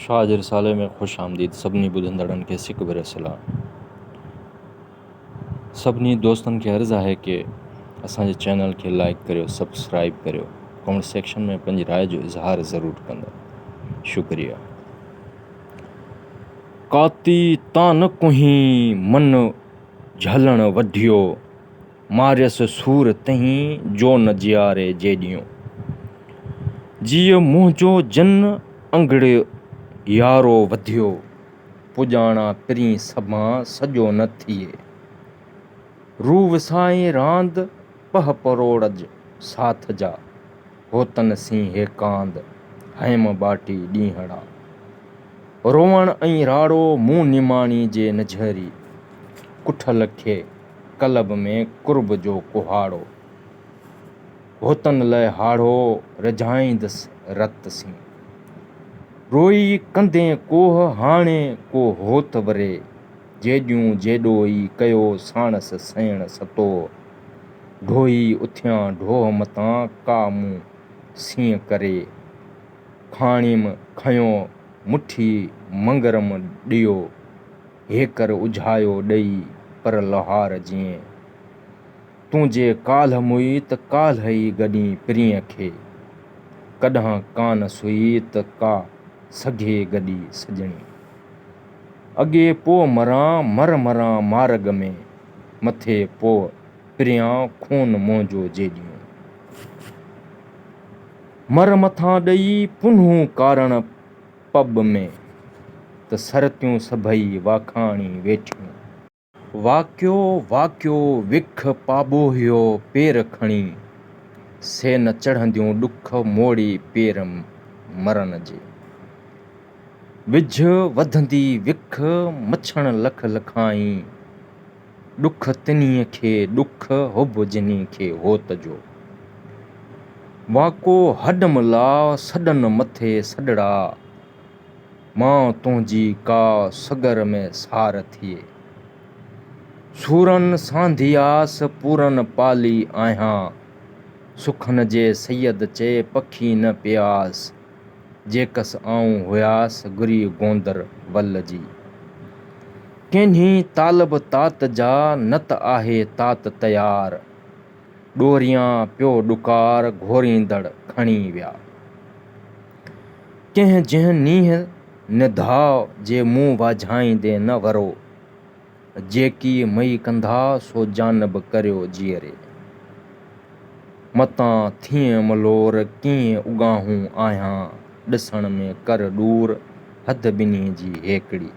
शाह जे रिसाले में खुश आमदीद सभिनी ॿुधंदड़नि खे सिक भरियल सलाम। सभिनी दोस्तनि खे अर्ज़ु आहे कि असांजे चैनल खे लाइक करियो, सब्सक्राइब करियो, कमेंट सेक्शन में पंहिंजी राय जो इज़हार ज़रूरु कंदा। शुक्रिया। काती तान कुहीं मन झलण वधियो, मारियस सूर तहीं जो न जियारे जेॾियो। जीअ मुंहिंजो जन अंगड़े यारो वधियो, पुॼाणा पिरी सभां सॼो न थिए। रू विसाई रांद पह परोड़ज साथ जा, होतन सी हे कांद हेम बाटी ॾींहड़ा। रोवण ऐं राड़ो मुंहुं निमाणी जे नझरी, कुठल खे कलब में कुर्ब जो कुहाड़ो। होतन लाइ हाड़ो रझाईंदसि रत सी, रोई कंदे कोह हाणे को होत वरे। जेॾियूं जेॾो ई कयो साणस सयण सतो, ढोई उथियां ढोह मतां का मूं सीअ करे। खाणीम खयो मुठी मंगरम ॾियो, हेकर उझायो ॾेई पर लोहार जीअं। तूं जे काल्ह मुई त काल्ह ई गॾी पिरीअ खे, कॾहिं कान सुई त का सघे गॾी सॼणी। अॻे पो मरां मरां मार्ग में, मथे पो पिरियां खून मुंहिंजो जेॾियूं। मर मथां ॾेई पुन्हूं कारण पब में, त सरतियूं सभई वाखाणी वेठियूं। वाकियो वाकियो विख पाॿोहियो पेर खणी, से न चढ़ंदियूं ॾुख मोड़ी पेर मरण जे। विझ वधंदी विख मछण लख लखाई, ॾुख तिन्हीअ खे ॾुख हुब जिन्ही खे होत जो। वाको हडमला सॾन मथे सॾड़ा, मां तुंहिंजी का सगर में सार थिए। सूरन सांधियास पूरन पाली आहियां, सुखन जे सैयद चए पखी न पियास। जेकस आऊं हुयास गुरी गोंदर वल जी, कंहिं तालब तात जा न त आहे तात तयार। ॾोरियां पियो ॾुकार घोरींदड़ खणी विया, कंहिं जंहिं नींहं निधाउ जे मुंहुं वाझाईंदे न वरो। जेकी मई कंधा सो जानब करियो जीअरे। मतां थिए मलोर कीअं उॻाहूं आहियां, ॾिसण में कर दूर हद ॿिन्ही जी हेकड़ी।